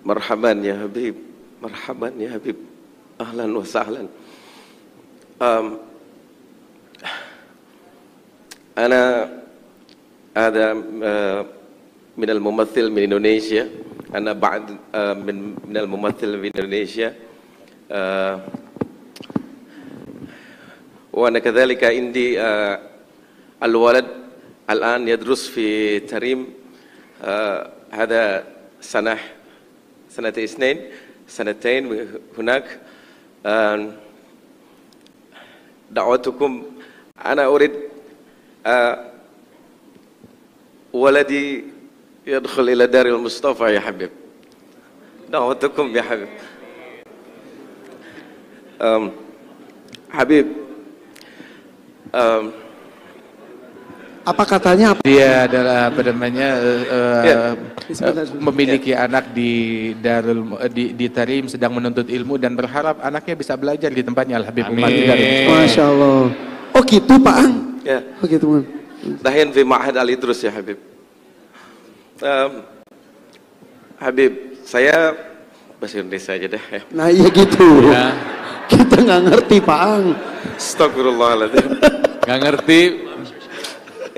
Marhaban ya Habib, marhaban ya Habib, ahlan wa sahlan. Ana ada min al-mumathil min Indonesia, ana ba'd min al-mumathil min Indonesia, wa ana kadhalika indi al-walad الآن يدرس في تريم هذا سنتين هناك. دعوتكم أنا أريد ولدي يدخل إلى دار المصطفى يا حبيب. دعوتكم يا حبيب. حبيب apa katanya? Dia adalah apa namanya memiliki anak di di Tarim, sedang menuntut ilmu dan berharap anaknya bisa belajar di tempatnya Al Habib Umar. Masya Allah. Oh gitu Pak Ang? Ya. Oh gitu Man. Dahin fi Ma'had Al-Idrus ya Habib. Habib, saya bahasa Indonesia aja deh ya. Nah iya gitu. Ya. Kita nggak ngerti Pak Ang. Astagfirullahaladzim. Nggak ngerti.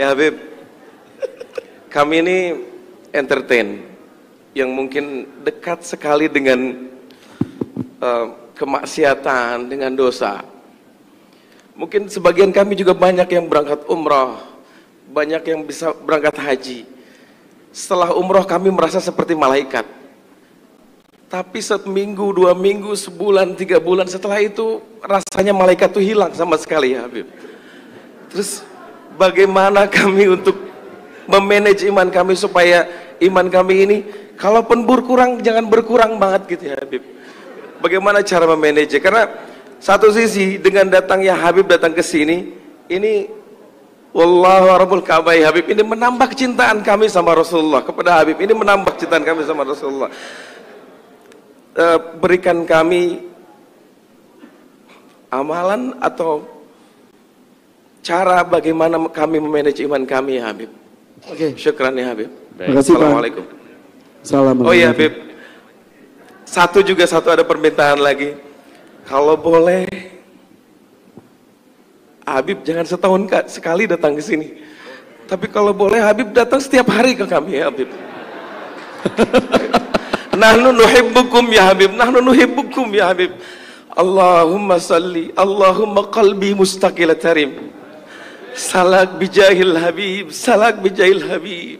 Ya Habib, kami ini entertain yang mungkin dekat sekali dengan kemaksiatan, dengan dosa. Mungkin sebagian kami juga banyak yang berangkat umrah, banyak yang bisa berangkat haji. Setelah umrah kami merasa seperti malaikat. Tapi seminggu, 2 minggu, sebulan, 3 bulan setelah itu rasanya malaikat itu hilang sama sekali ya Habib. Terus bagaimana kami untuk memanage iman kami supaya iman kami ini kalaupun berkurang jangan berkurang banget gitu ya Habib. Bagaimana cara memanage? Karena satu sisi dengan datangnya Habib datang ke sini ini wallahu rabbul Ka'bah ya Habib, ini menambah kecintaan kami sama Rasulullah kepada Habib, ini menambah kecintaan kami sama Rasulullah. Berikan kami amalan atau cara bagaimana kami memanage iman kami ya Habib. Oke. Syukran ya Habib. Assalamualaikum. Assalamualaikum. Oh iya Habib. Satu ada permintaan lagi. Kalau boleh Habib jangan setahun sekali datang ke sini. Tapi kalau boleh Habib datang setiap hari ke kami ya Habib. Nahnu nuhibbukum ya Habib. Nahnu nuhibbukum ya Habib. Allahumma salli, Allahumma qalbi mustaqil tarim. Salak bijahil Habib, salak bijahil Habib.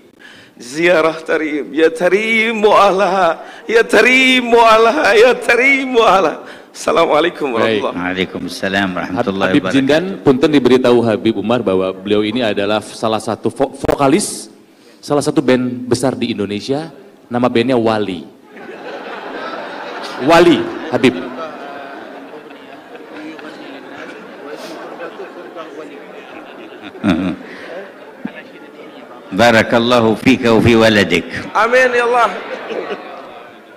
Ziarah tarim, ya tarim mu'alaha, ya tarim mu'alaha, ya tarim mu'alaha. Assalamualaikum warahmatullahi wabarakatuh. Waalaikumsalam warahmatullahi Habib Jindan, punten diberitahu Habib Umar bahwa beliau ini adalah salah satu vokalis, salah satu band besar di Indonesia. Nama bandnya Wali. Wali, Habib. Barakallahu fika wa fi waladik. Amin ya Allah.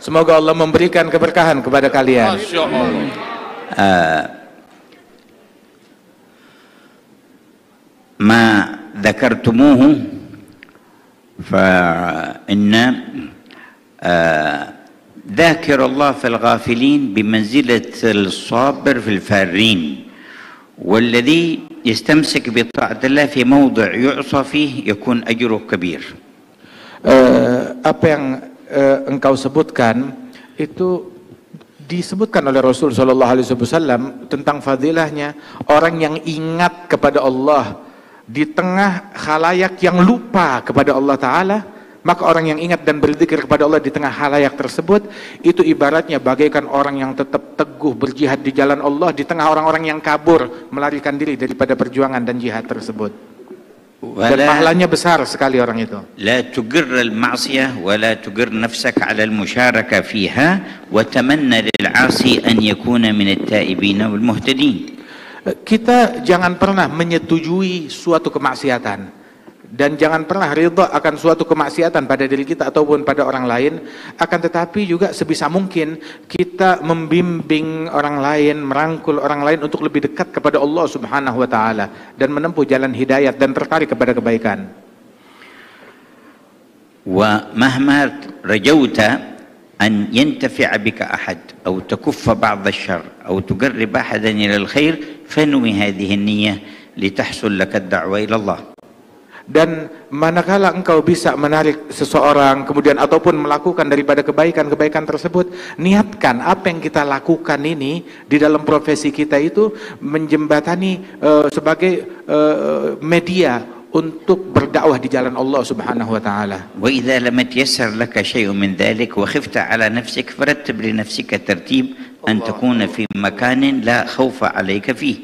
Semoga Allah memberikan keberkahan kepada kalian. Masya Allah. ما ذكرتموه فإن ذاكر الله في الغافلين بمنزلة الصابر في الفارين، والذي يستمسك بطاعة الله في موضع يعصى فيه يكون أجره كبير. Apa yang engkau sebutkan itu disebutkan oleh Rasul Shallallahu Alaihi Wasallam tentang fadilahnya orang yang ingat kepada Allah di tengah khalayak yang lupa kepada Allah Ta'ala. Maka orang yang ingat dan berzikir kepada Allah di tengah halayak tersebut, itu ibaratnya bagaikan orang yang tetap teguh berjihad di jalan Allah di tengah orang-orang yang kabur melarikan diri daripada perjuangan dan jihad tersebut. Dan pahalanya besar sekali orang itu. لا تجر المعصية ولا تجر نفسك على المشاركة فيها وتمنى للعاصي أن يكون من التائبين والمهتدين. Kita jangan pernah menyetujui suatu kemaksiatan dan jangan pernah ridha akan suatu kemaksiatan pada diri kita ataupun pada orang lain, akan tetapi juga sebisa mungkin kita membimbing orang lain, merangkul orang lain untuk lebih dekat kepada Allah Subhanahu wa taala dan menempuh jalan hidayat dan tertarik kepada kebaikan. ومهما رجوت أن ينتفع بك أحد أو تكف بعض الشر أو تقرب أحدا إلى الخير فانوي هذه النية لتحصل لك الدعوة إلى الله. Dan manakala engkau bisa menarik seseorang kemudian ataupun melakukan daripada kebaikan-kebaikan tersebut, niatkan apa yang kita lakukan ini di dalam profesi kita itu menjembatani sebagai media untuk berdakwah di jalan Allah Subhanahu wa taala. وإذا لم يتيسر لك شيء من ذلك وخفت على نفسك فرتب لنفسك ترتيب أن تكون في مكان لا خوف عليك فيه.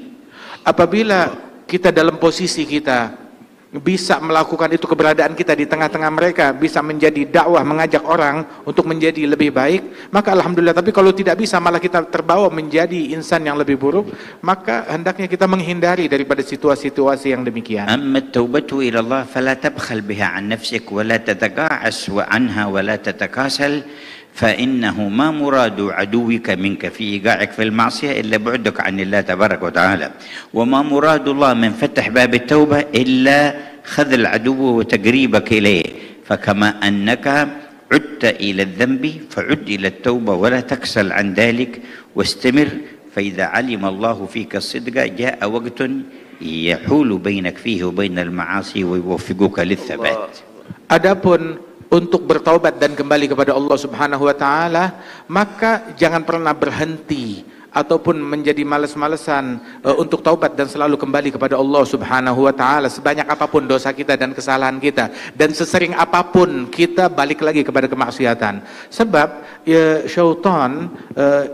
Apabila kita dalam posisi kita bisa melakukan itu, keberadaan kita di tengah-tengah mereka bisa menjadi dakwah, mengajak orang untuk menjadi lebih baik, maka alhamdulillah. Tapi kalau tidak bisa, malah kita terbawa menjadi insan yang lebih buruk, maka hendaknya kita menghindari daripada situasi-situasi yang demikian. أما التوبة إلى الله فلا تبخل بها عن نفسك ولا تتقاعس عنها ولا تتكاسل، فإنه ما مراد عدوك منك في إيقاعك في المعصية إلا بعدك عن الله تبارك وتعالى، وما مراد الله من فتح باب التوبة إلا خذل عدوه وتقريبك إليه. فكما أنك عدت إلى الذنب فعد إلى التوبة ولا تكسل عن ذلك واستمر، فإذا علم الله فيك الصدق جاء وقت يحول بينك فيه وبين المعاصي ويوفقك للثبات. Adapun untuk bertaubat dan kembali kepada Allah Subhanahu wa taala, maka jangan pernah berhenti ataupun menjadi malas-malesan untuk taubat dan selalu kembali kepada Allah Subhanahu wa taala, sebanyak apapun dosa kita dan kesalahan kita, dan sesering apapun kita balik lagi kepada kemaksiatan. Sebab syaitan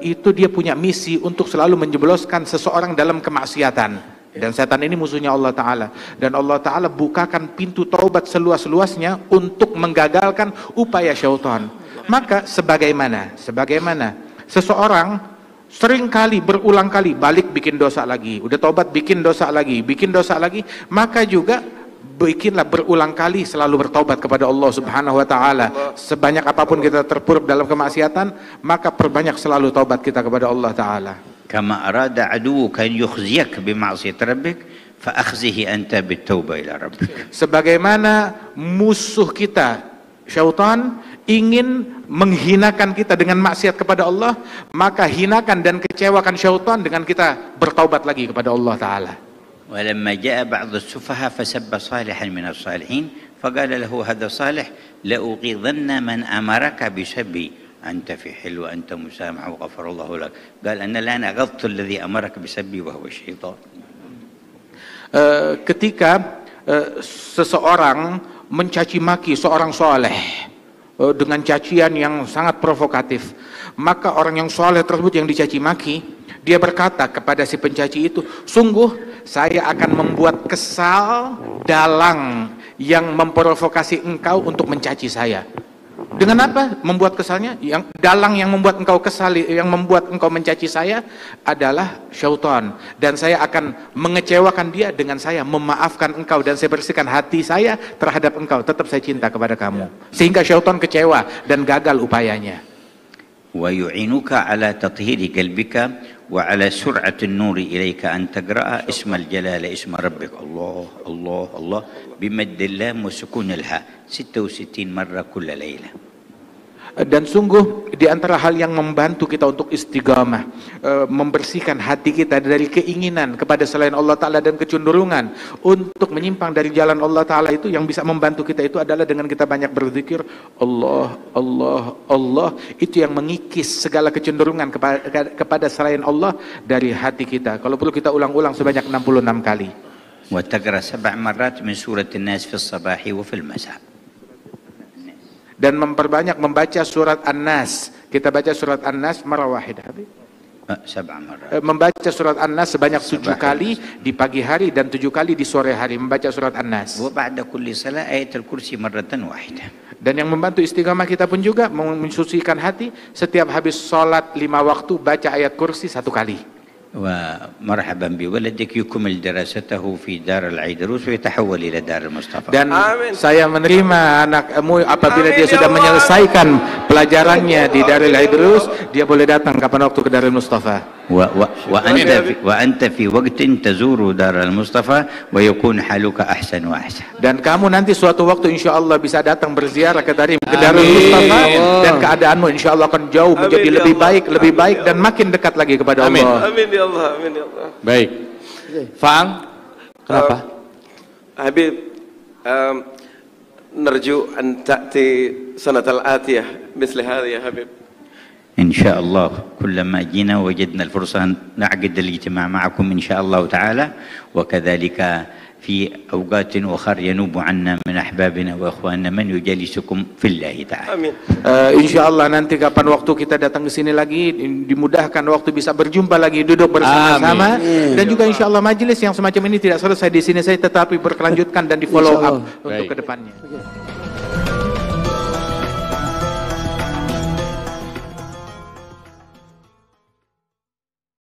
itu dia punya misi untuk selalu menjebloskan seseorang dalam kemaksiatan. Dan setan ini musuhnya Allah Ta'ala. Dan Allah Ta'ala bukakan pintu taubat seluas-luasnya untuk menggagalkan upaya syaitan. Maka sebagaimana seseorang sering kali, berulang kali balik bikin dosa lagi, udah taubat bikin dosa lagi, maka juga bikinlah berulang kali selalu bertaubat kepada Allah Subhanahu wa taala. Sebanyak apapun kita terpuruk dalam kemaksiatan, maka perbanyak selalu taubat kita kepada Allah Ta'ala. كما أراد عدوك أن يخزيك بمعصية ربك فأخزه أنت بالتوبة إلى ربك. Sebagaimana musuh kita syaitan ingin menghinakan kita dengan maksiat kepada Allah, maka hinakan dan kecewakan syaitan dengan kita bertaubat lagi kepada Allah Ta'ala. ولما جاء بعض السفهاء فسب صالحا من الصالحين فقال له هذا صالح لأغيظن من أمرك بسبي أنت في حل وأنت مسامح وغفر الله لك. قال أنا الآن أغضت الذي أمرك بسبي وهو الشيطان. Ketika seseorang mencaci maki seorang soleh dengan cacian yang sangat provokatif, maka orang yang soleh tersebut yang dicaci maki, dia berkata kepada si pencaci itu, sungguh saya akan membuat kesal dalang yang memprovokasi engkau untuk mencaci saya. Dengan apa membuat kesalnya? Yang dalang yang membuat engkau kesal, yang membuat engkau mencaci saya adalah syaitan, dan saya akan mengecewakan dia dengan saya memaafkan engkau, dan saya bersihkan hati saya terhadap engkau, tetap saya cinta kepada kamu, sehingga syaitan kecewa dan gagal upayanya. ويعينك على تطهير قلبك وعلى سرعة النور إليك أن تقرأ اسم الجلالة اسم ربك الله الله الله بمد اللام وسكون الهاء 66 مرة كل ليلة. Dan sungguh di antara hal yang membantu kita untuk istiqamah, membersihkan hati kita dari keinginan kepada selain Allah Ta'ala dan kecenderungan untuk menyimpang dari jalan Allah Ta'ala, itu yang bisa membantu kita itu adalah dengan kita banyak berzikir Allah, Allah, Allah. Itu yang mengikis segala kecenderungan kepada selain Allah dari hati kita. Kalau perlu kita ulang-ulang sebanyak 66 kali. وتقرأ 7 مرات من سورة الناس في الصباح وفي المساء. Dan memperbanyak membaca surat An-Nas. Kita baca surat An-Nas marah wahidah. 7 مرات. Membaca surat An-Nas sebanyak 7 kali di pagi hari dan 7 kali di sore hari membaca surat An-Nas. وبعد كل صلاة آية الكرسي مرة واحدة. Dan yang membantu istiqamah kita pun juga mensucikan hati, setiap habis sholat 5 waktu baca ayat kursi 1 kali. ومرحبا بولدك يكمل دراسته في دار العيدروس ويتحول إلى دار المصطفى. Dan saya menerima anakmu apabila dia sudah menyelesaikan pelajarannya di Darul Aidrus, dia boleh datang kapan waktu ke Darul Mustafa. وأنت في وقت تزور دار المصطفى ويكون حالك أحسن وأحسن. Dan kamu nanti suatu waktu insya Allah bisa datang berziarah ke Darul Mustafa, dan keadaanmu insya Allah akan jauh menjadi lebih baik dan makin dekat lagi kepada Allah. Amin ya Allah, amin ya Allah. Baik. Faang, kenapa? Habib, نرجو أن تأتي سنة الآتية مثل هذه يا حبيب. إن شاء الله كلما جينا وجدنا الفرصة نعقد الاجتماع معكم إن شاء الله تعالى، وكذلك في أوقات أخرى ينوب عنا من أحبابنا وأخواننا من يجالسكم في الله تعالى. Amin. Insya Allah nanti kapan waktu kita datang ke sini lagi, dimudahkan waktu bisa berjumpa lagi, duduk bersama-sama, dan juga insya Allah majelis yang semacam ini tidak selesai di sini saya, tetapi berkelanjutkan dan di follow up untuk kedepannya.